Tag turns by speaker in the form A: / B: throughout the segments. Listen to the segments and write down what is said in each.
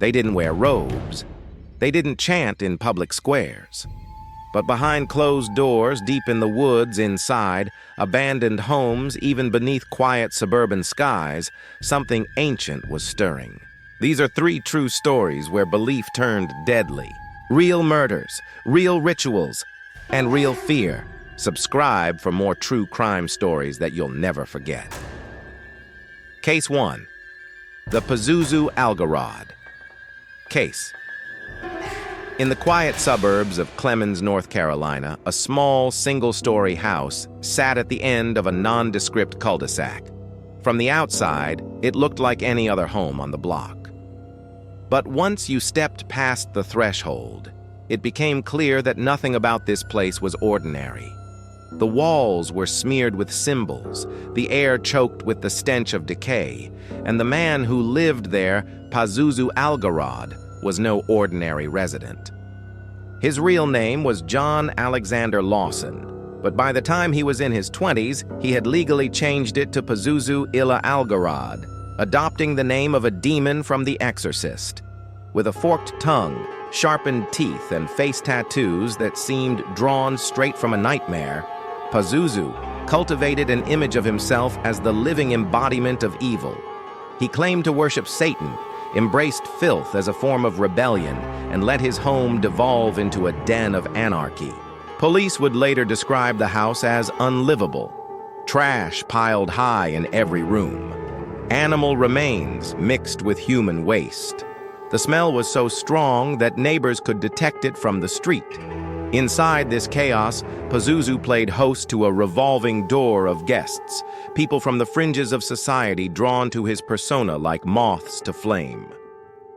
A: They didn't wear robes. They didn't chant in public squares. But behind closed doors, deep in the woods, inside, abandoned homes, even beneath quiet suburban skies, something ancient was stirring. These are 3 true stories where belief turned deadly. Real murders, real rituals, and real fear. Subscribe for more true crime stories that you'll never forget. Case 1. The Pazuzu Algarad. Case. In the quiet suburbs of Clemens, North Carolina, a small, single-story house sat at the end of a nondescript cul-de-sac. From the outside, it looked like any other home on the block. But once you stepped past the threshold, it became clear that nothing about this place was ordinary. The walls were smeared with symbols, the air choked with the stench of decay, and the man who lived there, Pazuzu Algarad, was no ordinary resident. His real name was John Alexander Lawson, but by the time he was in his 20s, he had legally changed it to Pazuzu Algarad, adopting the name of a demon from The Exorcist. With a forked tongue, sharpened teeth, and face tattoos that seemed drawn straight from a nightmare, Pazuzu cultivated an image of himself as the living embodiment of evil. He claimed to worship Satan, embraced filth as a form of rebellion, and let his home devolve into a den of anarchy. Police would later describe the house as unlivable. Trash piled high in every room. Animal remains mixed with human waste. The smell was so strong that neighbors could detect it from the street. Inside this chaos, Pazuzu played host to a revolving door of guests, people from the fringes of society drawn to his persona like moths to flame.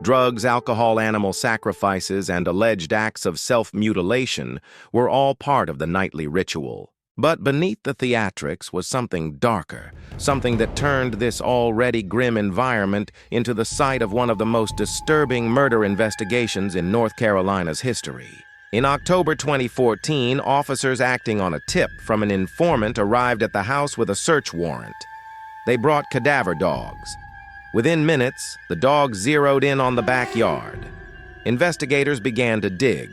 A: Drugs, alcohol, animal sacrifices, and alleged acts of self-mutilation were all part of the nightly ritual. But beneath the theatrics was something darker, something that turned this already grim environment into the site of one of the most disturbing murder investigations in North Carolina's history. In October 2014, officers acting on a tip from an informant arrived at the house with a search warrant. They brought cadaver dogs. Within minutes, the dogs zeroed in on the backyard. Investigators began to dig.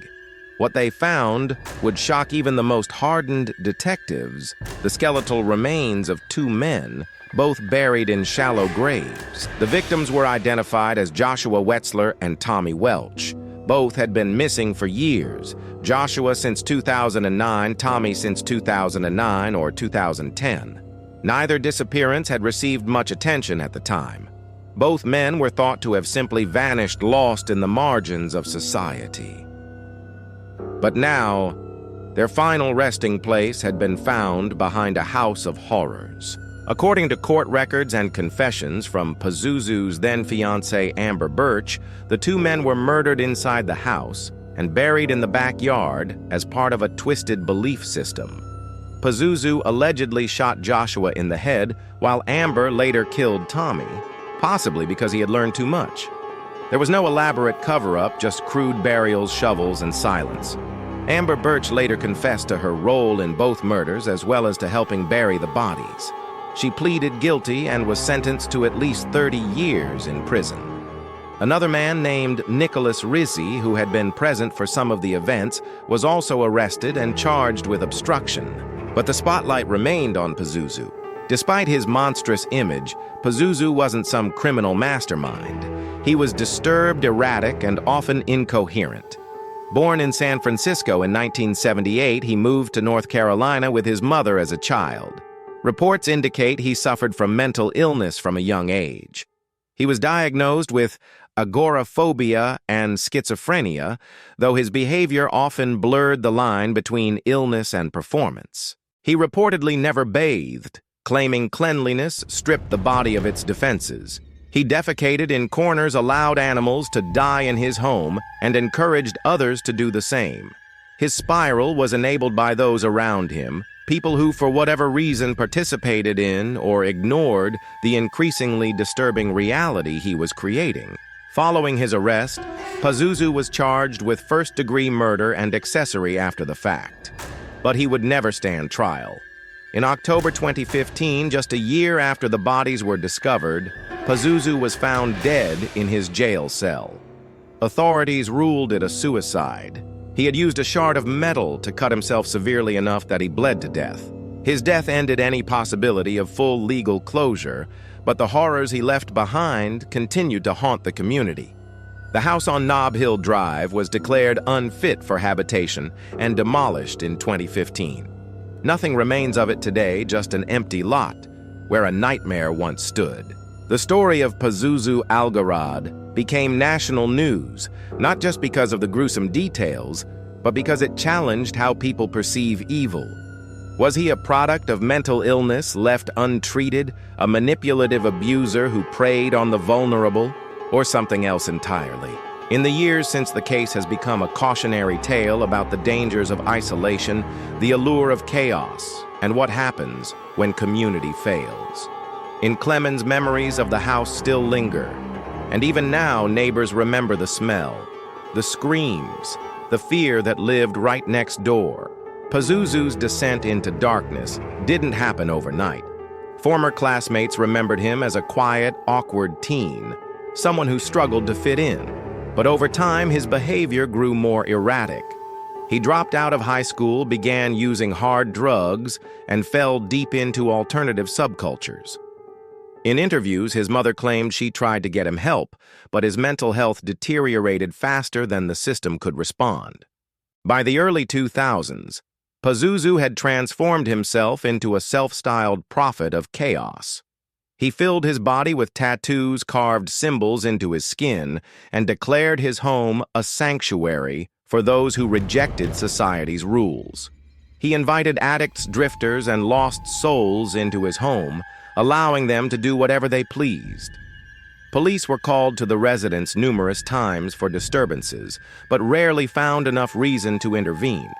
A: What they found would shock even the most hardened detectives: the skeletal remains of 2 men, both buried in shallow graves. The victims were identified as Joshua Wetzler and Tommy Welch. Both had been missing for years, Joshua since 2009, Tommy since 2009 or 2010. Neither disappearance had received much attention at the time. Both men were thought to have simply vanished, lost in the margins of society. But now, their final resting place had been found behind a house of horrors. According to court records and confessions from Pazuzu's then-fiancée Amber Birch, the 2 men were murdered inside the house and buried in the backyard as part of a twisted belief system. Pazuzu allegedly shot Joshua in the head, while Amber later killed Tommy, possibly because he had learned too much. There was no elaborate cover-up, just crude burials, shovels, and silence. Amber Birch later confessed to her role in both murders as well as to helping bury the bodies. She pleaded guilty and was sentenced to at least 30 years in prison. Another man named Nicholas Rizzi, who had been present for some of the events, was also arrested and charged with obstruction. But the spotlight remained on Pazuzu. Despite his monstrous image, Pazuzu wasn't some criminal mastermind. He was disturbed, erratic, and often incoherent. Born in San Francisco in 1978, he moved to North Carolina with his mother as a child. Reports indicate he suffered from mental illness from a young age. He was diagnosed with agoraphobia and schizophrenia, though his behavior often blurred the line between illness and performance. He reportedly never bathed, claiming cleanliness stripped the body of its defenses. He defecated in corners, allowed animals to die in his home, and encouraged others to do the same. His spiral was enabled by those around him, people who, for whatever reason, participated in or ignored the increasingly disturbing reality he was creating. Following his arrest, Pazuzu was charged with first-degree murder and accessory after the fact. But he would never stand trial. In October 2015, just a year after the bodies were discovered, Pazuzu was found dead in his jail cell. Authorities ruled it a suicide. He had used a shard of metal to cut himself severely enough that he bled to death. His death ended any possibility of full legal closure, but the horrors he left behind continued to haunt the community. The house on Nob Hill Drive was declared unfit for habitation and demolished in 2015. Nothing remains of it today, just an empty lot, where a nightmare once stood. The story of Pazuzu Algarad became national news, not just because of the gruesome details, but because it challenged how people perceive evil. Was he a product of mental illness left untreated, a manipulative abuser who preyed on the vulnerable, or something else entirely? In the years since the case has become a cautionary tale about the dangers of isolation, the allure of chaos, and what happens when community fails. In Clemens, memories of the house still linger, and even now neighbors remember the smell, the screams, the fear that lived right next door. Pazuzu's descent into darkness didn't happen overnight. Former classmates remembered him as a quiet, awkward teen, someone who struggled to fit in. But over time, his behavior grew more erratic. He dropped out of high school, began using hard drugs, and fell deep into alternative subcultures. In interviews, his mother claimed she tried to get him help, but his mental health deteriorated faster than the system could respond. By the early 2000s, Pazuzu had transformed himself into a self-styled prophet of chaos. He filled his body with tattoos, carved symbols into his skin, and declared his home a sanctuary for those who rejected society's rules. He invited addicts, drifters, and lost souls into his home, allowing them to do whatever they pleased. Police were called to the residence numerous times for disturbances, but rarely found enough reason to intervene.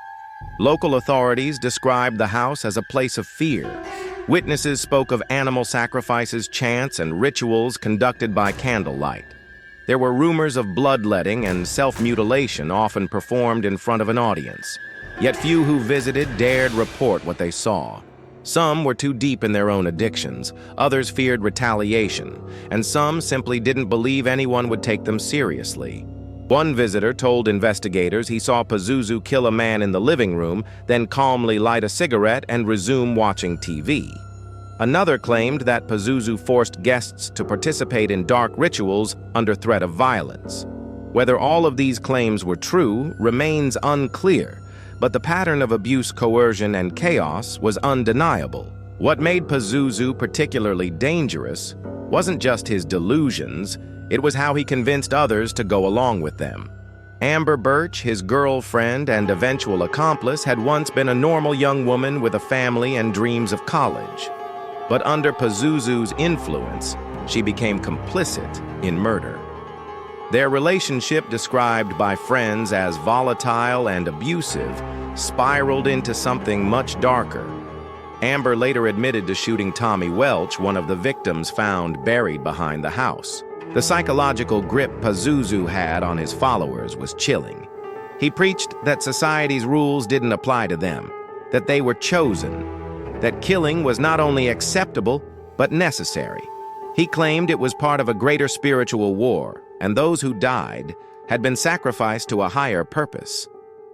A: Local authorities described the house as a place of fear. Witnesses spoke of animal sacrifices, chants, and rituals conducted by candlelight. There were rumors of bloodletting and self-mutilation often performed in front of an audience. Yet few who visited dared report what they saw. Some were too deep in their own addictions, others feared retaliation, and some simply didn't believe anyone would take them seriously. One visitor told investigators he saw Pazuzu kill a man in the living room, then calmly light a cigarette and resume watching TV. Another claimed that Pazuzu forced guests to participate in dark rituals under threat of violence. Whether all of these claims were true remains unclear, but the pattern of abuse, coercion, and chaos was undeniable. What made Pazuzu particularly dangerous wasn't just his delusions, it was how he convinced others to go along with them. Amber Birch, his girlfriend and eventual accomplice, had once been a normal young woman with a family and dreams of college. But under Pazuzu's influence, she became complicit in murder. Their relationship, described by friends as volatile and abusive, spiraled into something much darker. Amber later admitted to shooting Tommy Welch, one of the victims found buried behind the house. The psychological grip Pazuzu had on his followers was chilling. He preached that society's rules didn't apply to them, that they were chosen, that killing was not only acceptable, but necessary. He claimed it was part of a greater spiritual war, and those who died had been sacrificed to a higher purpose.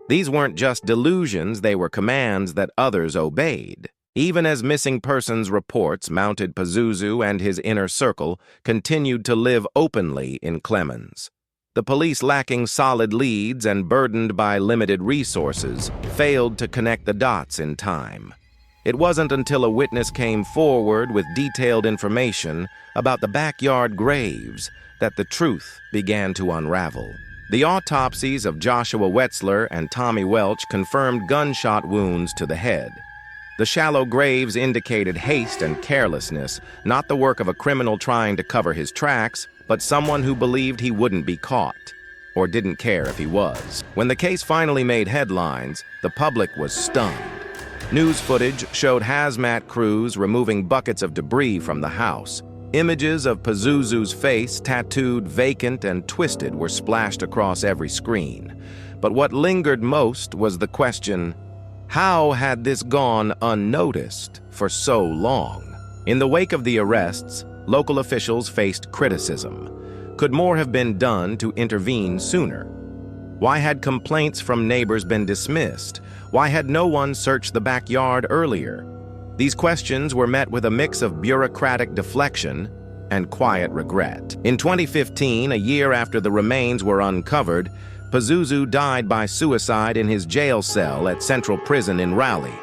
A: These weren't just delusions, they were commands that others obeyed. Even as missing persons reports mounted, Pazuzu and his inner circle continued to live openly in Clemens. The police, lacking solid leads and burdened by limited resources, failed to connect the dots in time. It wasn't until a witness came forward with detailed information about the backyard graves that the truth began to unravel. The autopsies of Joshua Wetzler and Tommy Welch confirmed gunshot wounds to the head. The shallow graves indicated haste and carelessness, not the work of a criminal trying to cover his tracks, but someone who believed he wouldn't be caught, or didn't care if he was. When the case finally made headlines, the public was stunned. News footage showed hazmat crews removing buckets of debris from the house. Images of Pazuzu's face, tattooed, vacant, and twisted, were splashed across every screen. But what lingered most was the question, how had this gone unnoticed for so long? In the wake of the arrests, local officials faced criticism. Could more have been done to intervene sooner? Why had complaints from neighbors been dismissed? Why had no one searched the backyard earlier? These questions were met with a mix of bureaucratic deflection and quiet regret. In 2015, a year after the remains were uncovered, Pazuzu died by suicide in his jail cell at Central Prison in Raleigh.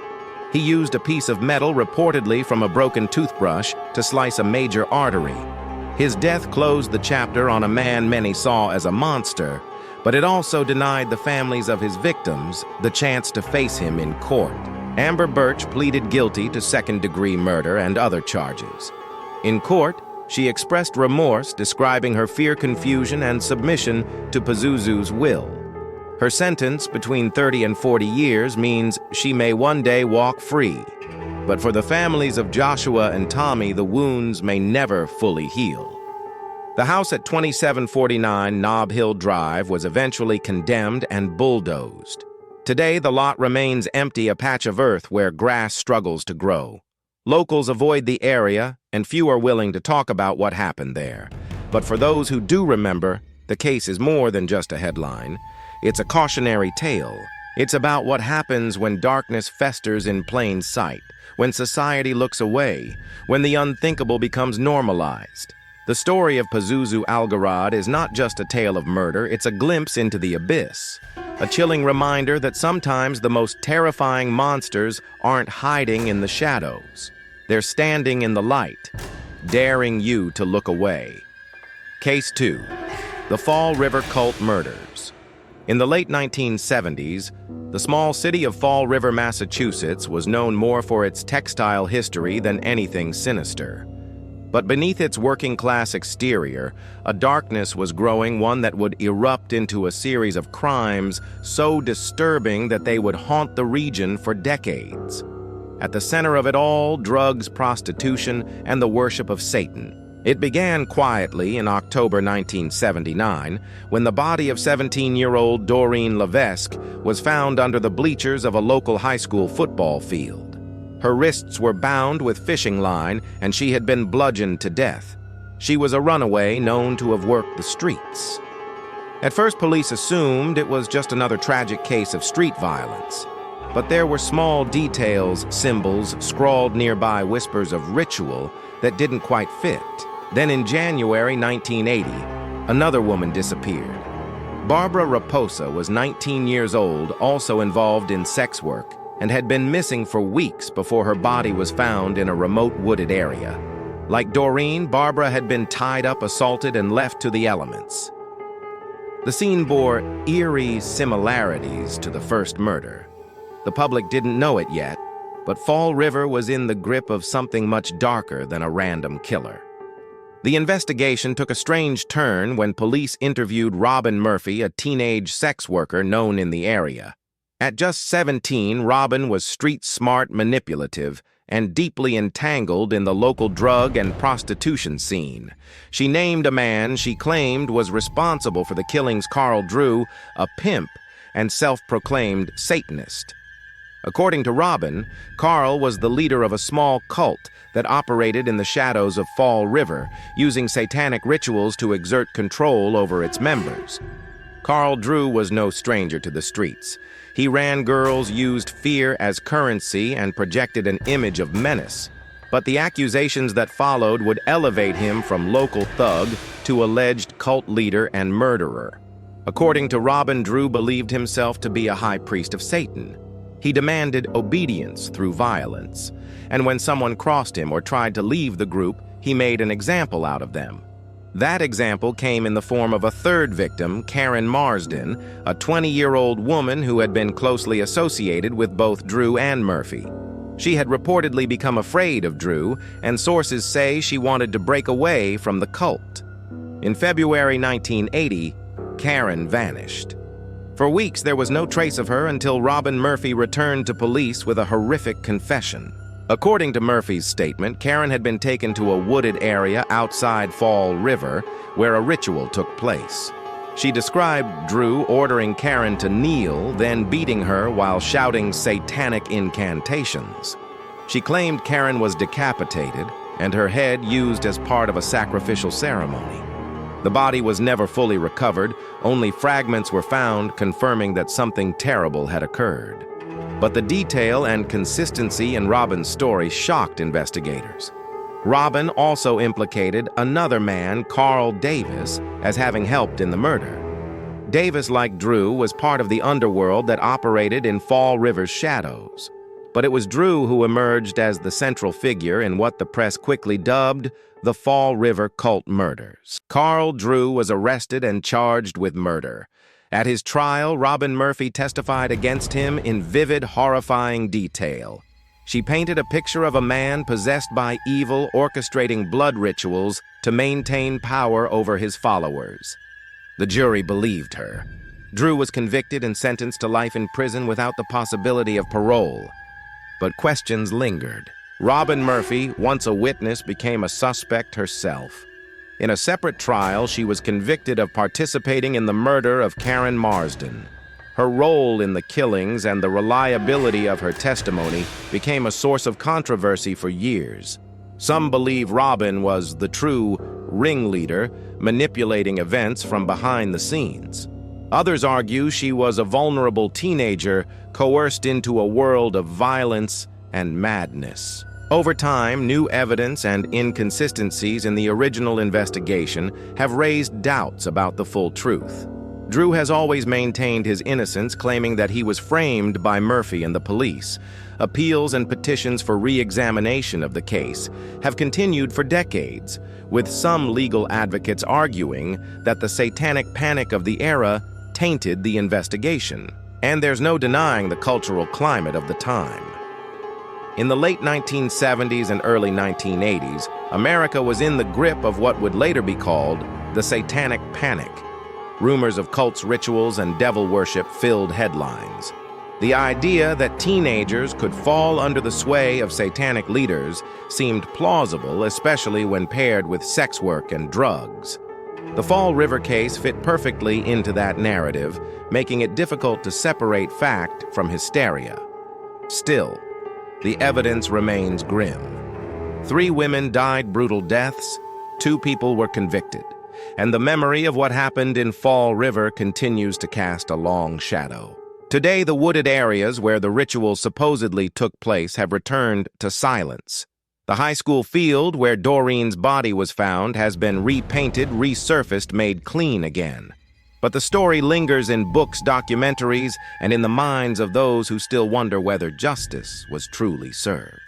A: He used a piece of metal reportedly from a broken toothbrush to slice a major artery. His death closed the chapter on a man many saw as a monster, but it also denied the families of his victims the chance to face him in court. Amber Birch pleaded guilty to second-degree murder and other charges. In court, she expressed remorse, describing her fear, confusion, and submission to Pazuzu's will. Her sentence, between 30 and 40 years, means she may one day walk free. But for the families of Joshua and Tommy, the wounds may never fully heal. The house at 2749 Nob Hill Drive was eventually condemned and bulldozed. Today, the lot remains empty, a patch of earth where grass struggles to grow. Locals avoid the area, and few are willing to talk about what happened there. But for those who do remember, the case is more than just a headline. It's a cautionary tale. It's about what happens when darkness festers in plain sight, when society looks away, when the unthinkable becomes normalized. The story of Pazuzu Algarad is not just a tale of murder, it's a glimpse into the abyss. A chilling reminder that sometimes the most terrifying monsters aren't hiding in the shadows. They're standing in the light, daring you to look away. Case 2. The Fall River Cult Murders. In the late 1970s, the small city of Fall River, Massachusetts was known more for its textile history than anything sinister. But beneath its working-class exterior, a darkness was growing, one that would erupt into a series of crimes so disturbing that they would haunt the region for decades. At the center of it all, drugs, prostitution, and the worship of Satan. It began quietly in October 1979, when the body of 17-year-old Doreen Levesque was found under the bleachers of a local high school football field. Her wrists were bound with fishing line, and she had been bludgeoned to death. She was a runaway known to have worked the streets. At first, police assumed it was just another tragic case of street violence. But there were small details, symbols, scrawled nearby whispers of ritual that didn't quite fit. Then in January 1980, another woman disappeared. Barbara Raposa was 19 years old, also involved in sex work, and had been missing for weeks before her body was found in a remote wooded area. Like Doreen, Barbara had been tied up, assaulted, and left to the elements. The scene bore eerie similarities to the first murder. The public didn't know it yet, but Fall River was in the grip of something much darker than a random killer. The investigation took a strange turn when police interviewed Robin Murphy, a teenage sex worker known in the area. At just 17, Robin was street-smart, manipulative, and deeply entangled in the local drug and prostitution scene. She named a man she claimed was responsible for the killings, Carl Drew, a pimp and self-proclaimed Satanist. According to Robin, Carl was the leader of a small cult that operated in the shadows of Fall River, using satanic rituals to exert control over its members. Carl Drew was no stranger to the streets. He ran girls, used fear as currency, and projected an image of menace. But the accusations that followed would elevate him from local thug to alleged cult leader and murderer. According to Robin, Drew believed himself to be a high priest of Satan. He demanded obedience through violence, and when someone crossed him or tried to leave the group, he made an example out of them. That example came in the form of a third victim, Karen Marsden, a 20-year-old woman who had been closely associated with both Drew and Murphy. She had reportedly become afraid of Drew, and sources say she wanted to break away from the cult. In February 1980, Karen vanished. For weeks, there was no trace of her until Robin Murphy returned to police with a horrific confession. According to Murphy's statement, Karen had been taken to a wooded area outside Fall River where a ritual took place. She described Drew ordering Karen to kneel, then beating her while shouting satanic incantations. She claimed Karen was decapitated and her head used as part of a sacrificial ceremony. The body was never fully recovered, only fragments were found confirming that something terrible had occurred. But the detail and consistency in Robin's story shocked investigators. Robin also implicated another man, Carl Davis, as having helped in the murder. Davis, like Drew, was part of the underworld that operated in Fall River's shadows. But it was Drew who emerged as the central figure in what the press quickly dubbed the Fall River cult murders. Carl Drew was arrested and charged with murder. At his trial, Robin Murphy testified against him in vivid, horrifying detail. She painted a picture of a man possessed by evil, orchestrating blood rituals to maintain power over his followers. The jury believed her. Drew was convicted and sentenced to life in prison without the possibility of parole. But questions lingered. Robin Murphy, once a witness, became a suspect herself. In a separate trial, she was convicted of participating in the murder of Karen Marsden. Her role in the killings and the reliability of her testimony became a source of controversy for years. Some believe Robin was the true ringleader, manipulating events from behind the scenes. Others argue she was a vulnerable teenager coerced into a world of violence and madness. Over time, new evidence and inconsistencies in the original investigation have raised doubts about the full truth. Drew has always maintained his innocence, claiming that he was framed by Murphy and the police. Appeals and petitions for re-examination of the case have continued for decades, with some legal advocates arguing that the satanic panic of the era tainted the investigation. And there's no denying the cultural climate of the time. In the late 1970s and early 1980s, America was in the grip of what would later be called the Satanic Panic. Rumors of cults, rituals, and devil worship filled headlines. The idea that teenagers could fall under the sway of satanic leaders seemed plausible, especially when paired with sex work and drugs. The Fall River case fit perfectly into that narrative, making it difficult to separate fact from hysteria. Still, the evidence remains grim. 3 women died brutal deaths, 2 people were convicted, and the memory of what happened in Fall River continues to cast a long shadow. Today, the wooded areas where the rituals supposedly took place have returned to silence. The high school field where Doreen's body was found has been repainted, resurfaced, made clean again. But the story lingers in books, documentaries, and in the minds of those who still wonder whether justice was truly served.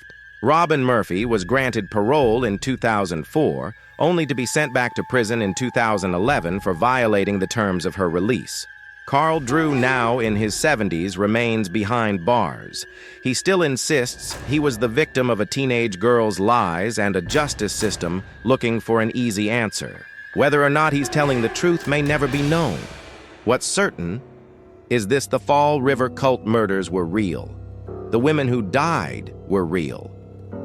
A: Robin Murphy was granted parole in 2004, only to be sent back to prison in 2011 for violating the terms of her release. Carl Drew, now in his 70s, remains behind bars. He still insists he was the victim of a teenage girl's lies and a justice system looking for an easy answer. Whether or not he's telling the truth may never be known. What's certain is the Fall River cult murders were real. The women who died were real.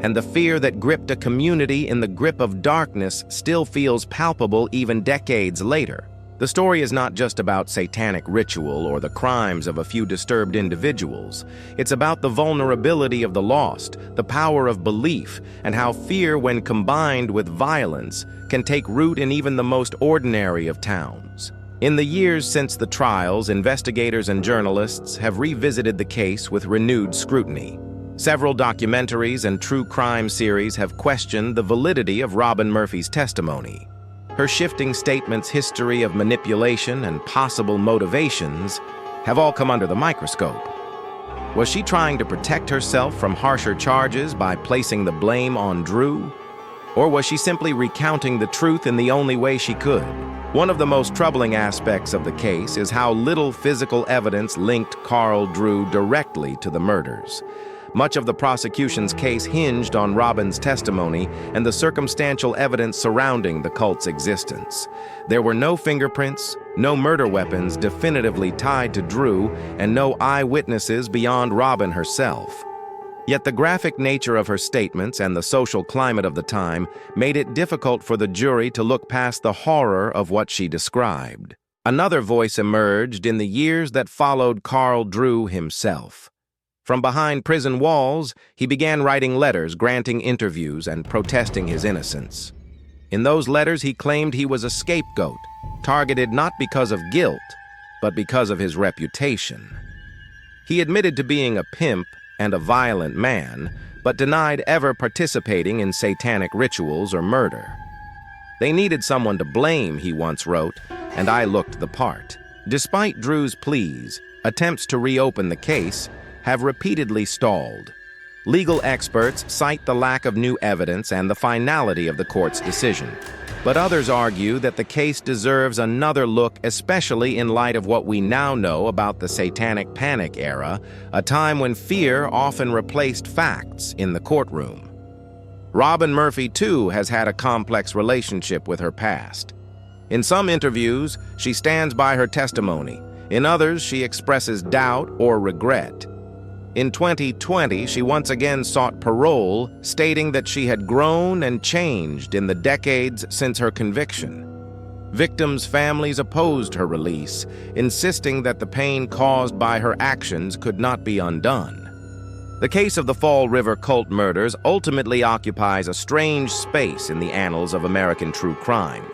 A: And the fear that gripped a community in the grip of darkness still feels palpable even decades later. The story is not just about satanic ritual or the crimes of a few disturbed individuals. It's about the vulnerability of the lost, the power of belief, and how fear, when combined with violence, can take root in even the most ordinary of towns. In the years since the trials, investigators and journalists have revisited the case with renewed scrutiny. Several documentaries and true crime series have questioned the validity of Robin Murphy's testimony. Her shifting statements, history of manipulation, and possible motivations have all come under the microscope. Was she trying to protect herself from harsher charges by placing the blame on Drew? Or was she simply recounting the truth in the only way she could? One of the most troubling aspects of the case is how little physical evidence linked Carl Drew directly to the murders. Much of the prosecution's case hinged on Robin's testimony and the circumstantial evidence surrounding the cult's existence. There were no fingerprints, no murder weapons definitively tied to Drew, and no eyewitnesses beyond Robin herself. Yet the graphic nature of her statements and the social climate of the time made it difficult for the jury to look past the horror of what she described. Another voice emerged in the years that followed Carl Drew himself. From behind prison walls, he began writing letters, granting interviews, and protesting his innocence. In those letters, he claimed he was a scapegoat, targeted not because of guilt, but because of his reputation. He admitted to being a pimp and a violent man, but denied ever participating in satanic rituals or murder. They needed someone to blame, he once wrote, and I looked the part. Despite Drew's pleas, attempts to reopen the case have repeatedly stalled. Legal experts cite the lack of new evidence and the finality of the court's decision. But others argue that the case deserves another look, especially in light of what we now know about the Satanic Panic era, a time when fear often replaced facts in the courtroom. Robin Murphy, too, has had a complex relationship with her past. In some interviews, she stands by her testimony. In others, she expresses doubt or regret. In 2020, she once again sought parole, stating that she had grown and changed in the decades since her conviction. Victims' families opposed her release, insisting that the pain caused by her actions could not be undone. The case of the Fall River cult murders ultimately occupies a strange space in the annals of American true crime.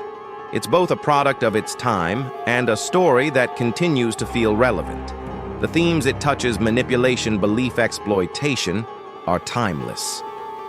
A: It's both a product of its time and a story that continues to feel relevant. The themes it touches, manipulation, belief, exploitation, are timeless.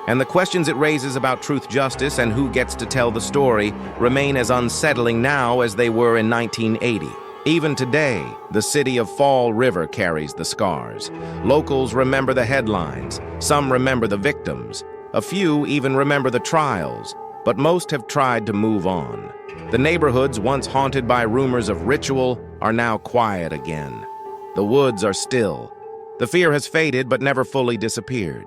A: And the questions it raises about truth, justice, and who gets to tell the story remain as unsettling now as they were in 1980. Even today, the city of Fall River carries the scars. Locals remember the headlines, some remember the victims, a few even remember the trials, but most have tried to move on. The neighborhoods once haunted by rumors of ritual are now quiet again. The woods are still. The fear has faded but never fully disappeared.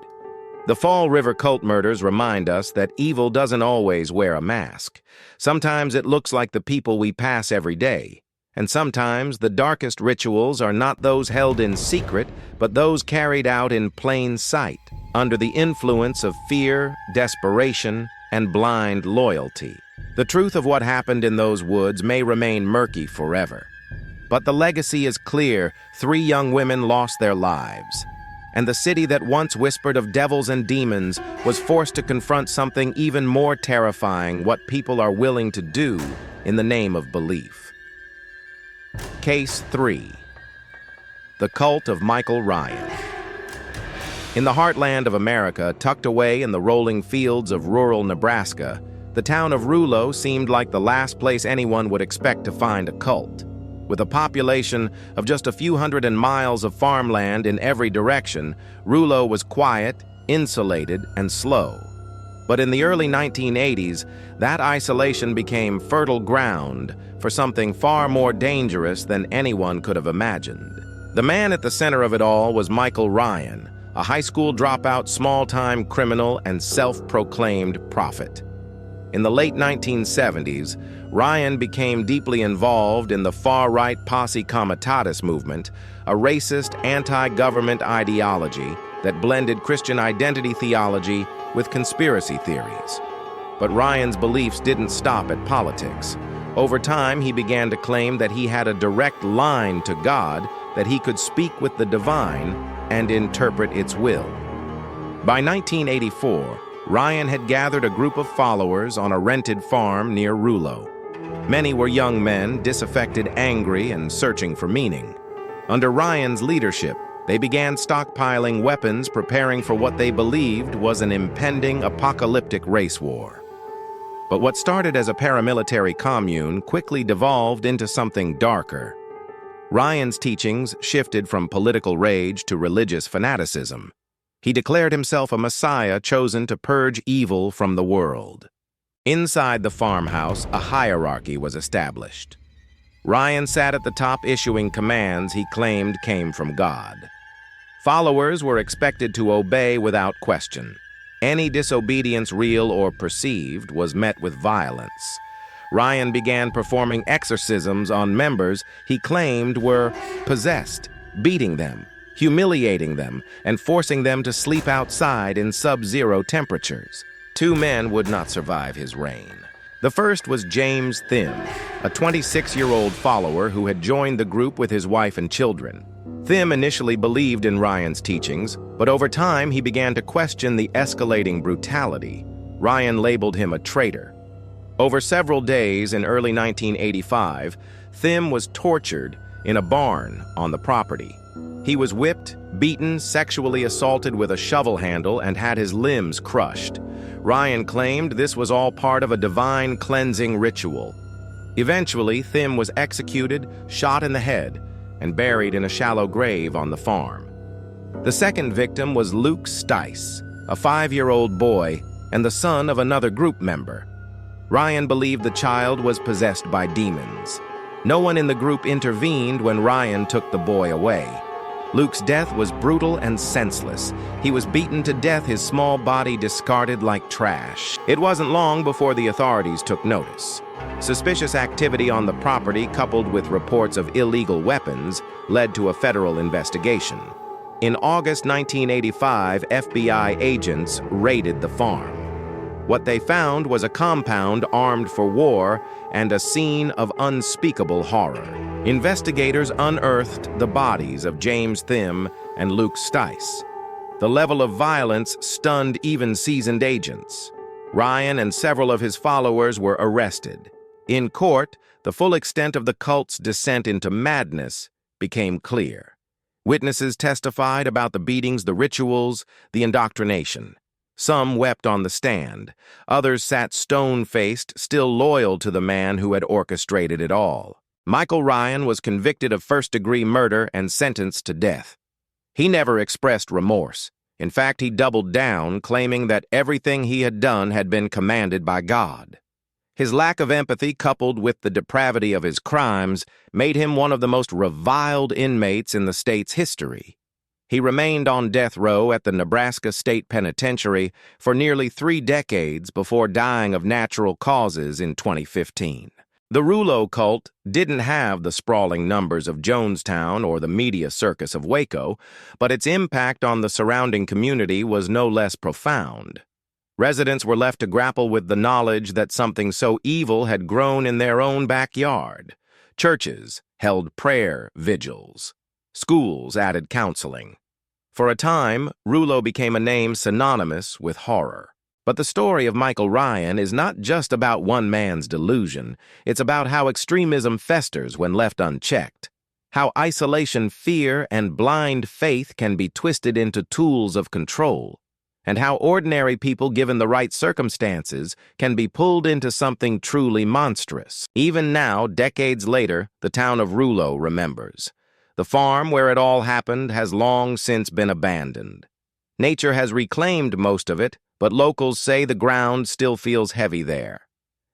A: The Fall River cult murders remind us that evil doesn't always wear a mask. Sometimes it looks like the people we pass every day. And sometimes the darkest rituals are not those held in secret, but those carried out in plain sight, under the influence of fear, desperation, and blind loyalty. The truth of what happened in those woods may remain murky forever. But the legacy is clear. 3 young women lost their lives. And the city that once whispered of devils and demons was forced to confront something even more terrifying: what people are willing to do in the name of belief. Case 3. The Cult of Michael Ryan. In the heartland of America, tucked away in the rolling fields of rural Nebraska, the town of Rouleau seemed like the last place anyone would expect to find a cult. With a population of just a few hundred miles of farmland in every direction, Rouleau was quiet, insulated, and slow. But in the early 1980s, that isolation became fertile ground for something far more dangerous than anyone could have imagined. The man at the center of it all was Michael Ryan, a high school dropout, small-time criminal, and self-proclaimed prophet. In the late 1970s, Ryan became deeply involved in the far-right Posse Comitatus movement, a racist, anti-government ideology that blended Christian identity theology with conspiracy theories. But Ryan's beliefs didn't stop at politics. Over time, he began to claim that he had a direct line to God, that he could speak with the divine and interpret its will. By 1984, Ryan had gathered a group of followers on a rented farm near Rouleau. Many were young men, disaffected, angry, and searching for meaning. Under Ryan's leadership, they began stockpiling weapons, preparing for what they believed was an impending apocalyptic race war. But what started as a paramilitary commune quickly devolved into something darker. Ryan's teachings shifted from political rage to religious fanaticism. He declared himself a messiah chosen to purge evil from the world. Inside the farmhouse, a hierarchy was established. Ryan sat at the top, issuing commands he claimed came from God. Followers were expected to obey without question. Any disobedience, real or perceived, was met with violence. Ryan began performing exorcisms on members he claimed were possessed, beating them, humiliating them, and forcing them to sleep outside in sub-zero temperatures. 2 men would not survive his reign. The first was James Thim, a 26-year-old follower who had joined the group with his wife and children. Thim initially believed in Ryan's teachings, but over time he began to question the escalating brutality. Ryan labeled him a traitor. Over several days in early 1985, Thim was tortured in a barn on the property. He was whipped, beaten, sexually assaulted with a shovel handle, and had his limbs crushed. Ryan claimed this was all part of a divine cleansing ritual. Eventually, Thim was executed, shot in the head, and buried in a shallow grave on the farm. The second victim was Luke Stice, a 5-year-old boy and the son of another group member. Ryan believed the child was possessed by demons. No one in the group intervened when Ryan took the boy away. Luke's death was brutal and senseless. He was beaten to death, his small body discarded like trash. It wasn't long before the authorities took notice. Suspicious activity on the property, coupled with reports of illegal weapons, led to a federal investigation. In August 1985, FBI agents raided the farm. What they found was a compound armed for war and a scene of unspeakable horror. Investigators unearthed the bodies of James Thim and Luke Stice. The level of violence stunned even seasoned agents. Ryan and several of his followers were arrested. In court, the full extent of the cult's descent into madness became clear. Witnesses testified about the beatings, the rituals, the indoctrination. Some wept on the stand. Others sat stone-faced, still loyal to the man who had orchestrated it all. Michael Ryan was convicted of first-degree murder and sentenced to death. He never expressed remorse. In fact, he doubled down, claiming that everything he had done had been commanded by God. His lack of empathy, coupled with the depravity of his crimes, made him one of the most reviled inmates in the state's history. He remained on death row at the Nebraska State Penitentiary for nearly 3 decades before dying of natural causes in 2015. The Rouleau cult didn't have the sprawling numbers of Jonestown or the media circus of Waco, but its impact on the surrounding community was no less profound. Residents were left to grapple with the knowledge that something so evil had grown in their own backyard. Churches held prayer vigils. Schools added counseling. For a time, Rouleau became a name synonymous with horror. But the story of Michael Ryan is not just about one man's delusion. It's about how extremism festers when left unchecked, how isolation, fear, and blind faith can be twisted into tools of control, and how ordinary people, given the right circumstances, can be pulled into something truly monstrous. Even now, decades later, the town of Rouleau remembers. The farm where it all happened has long since been abandoned. Nature has reclaimed most of it, but locals say the ground still feels heavy there,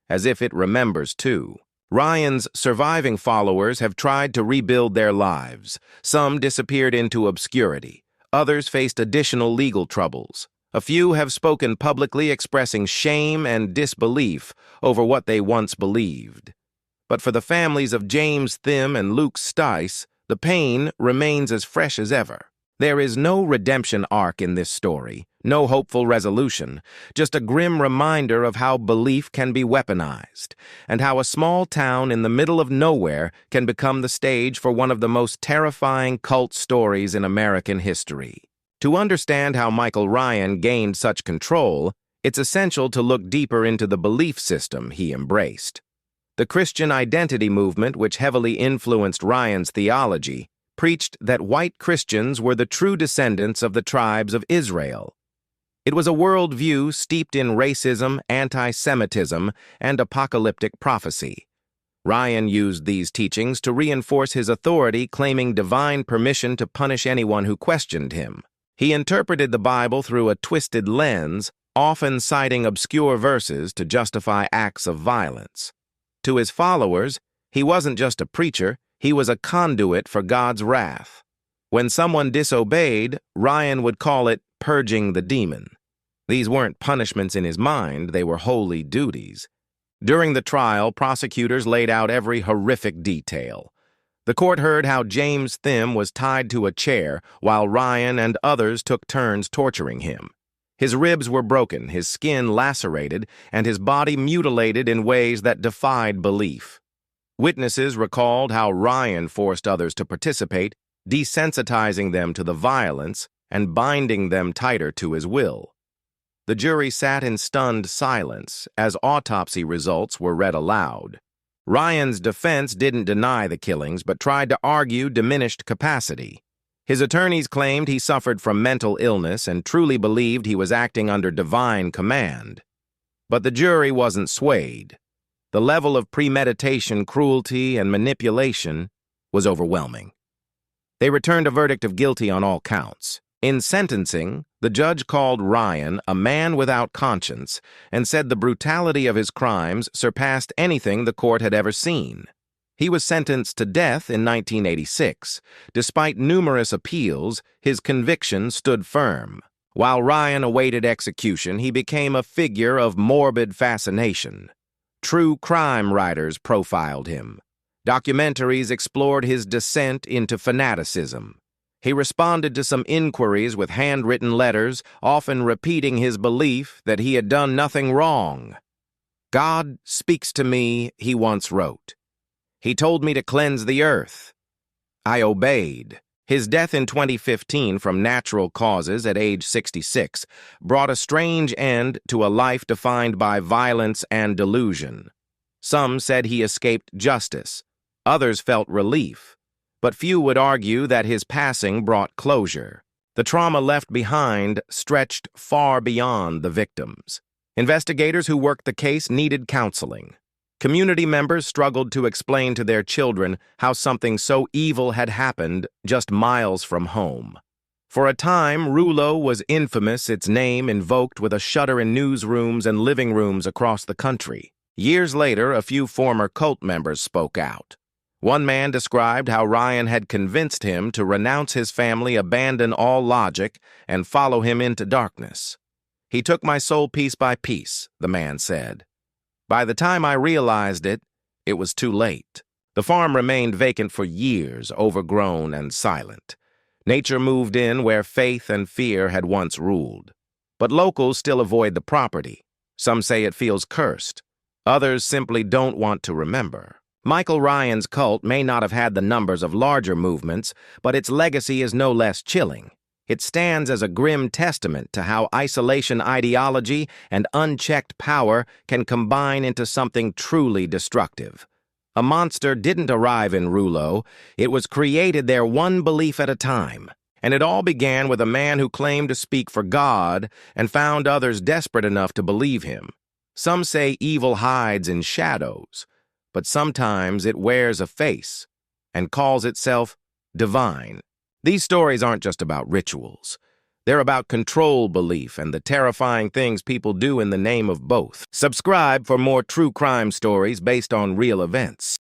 A: as if it remembers too. Ryan's surviving followers have tried to rebuild their lives. Some disappeared into obscurity. Others faced additional legal troubles. A few have spoken publicly, expressing shame and disbelief over what they once believed. But for the families of James Thim and Luke Stice, the pain remains as fresh as ever. There is no redemption arc in this story, no hopeful resolution, just a grim reminder of how belief can be weaponized, and how a small town in the middle of nowhere can become the stage for one of the most terrifying cult stories in American history. To understand how Michael Ryan gained such control, it's essential to look deeper into the belief system he embraced. The Christian identity movement, which heavily influenced Ryan's theology, preached that white Christians were the true descendants of the tribes of Israel. It was a worldview steeped in racism, anti-Semitism, and apocalyptic prophecy. Ryan used these teachings to reinforce his authority, claiming divine permission to punish anyone who questioned him. He interpreted the Bible through a twisted lens, often citing obscure verses to justify acts of violence. To his followers, he wasn't just a preacher, he was a conduit for God's wrath. When someone disobeyed, Ryan would call it purging the demon. These weren't punishments in his mind, they were holy duties. During the trial, prosecutors laid out every horrific detail. The court heard how James Thim was tied to a chair while Ryan and others took turns torturing him. His ribs were broken, his skin lacerated, and his body mutilated in ways that defied belief. Witnesses recalled how Ryan forced others to participate, desensitizing them to the violence and binding them tighter to his will. The jury sat in stunned silence as autopsy results were read aloud. Ryan's defense didn't deny the killings, but tried to argue diminished capacity. His attorneys claimed he suffered from mental illness and truly believed he was acting under divine command. But the jury wasn't swayed. The level of premeditation, cruelty, and manipulation was overwhelming. They returned a verdict of guilty on all counts. In sentencing, the judge called Ryan a man without conscience and said the brutality of his crimes surpassed anything the court had ever seen. He was sentenced to death in 1986. Despite numerous appeals, his conviction stood firm. While Ryan awaited execution, he became a figure of morbid fascination. True crime writers profiled him. Documentaries explored his descent into fanaticism. He responded to some inquiries with handwritten letters, often repeating his belief that he had done nothing wrong. "God speaks to me," he once wrote. "He told me to cleanse the earth. I obeyed." His death in 2015 from natural causes at age 66 brought a strange end to a life defined by violence and delusion. Some said he escaped justice. Others felt relief. But few would argue that his passing brought closure. The trauma left behind stretched far beyond the victims. Investigators who worked the case needed counseling. Community members struggled to explain to their children how something so evil had happened just miles from home. For a time, Rulo was infamous, its name invoked with a shudder in newsrooms and living rooms across the country. Years later, a few former cult members spoke out. One man described how Ryan had convinced him to renounce his family, abandon all logic, and follow him into darkness. "He took my soul piece by piece," the man said. "By the time I realized it, it was too late." The farm remained vacant for years, overgrown and silent. Nature moved in where faith and fear had once ruled. But locals still avoid the property. Some say it feels cursed. Others simply don't want to remember. Michael Ryan's cult may not have had the numbers of larger movements, but its legacy is no less chilling. It stands as a grim testament to how isolation ideology and unchecked power can combine into something truly destructive. A monster didn't arrive in Rulo. It was created there one belief at a time. And it all began with a man who claimed to speak for God and found others desperate enough to believe him. Some say evil hides in shadows, but sometimes it wears a face and calls itself divine. These stories aren't just about rituals. They're about control belief and the terrifying things people do in the name of both. Subscribe for more true crime stories based on real events.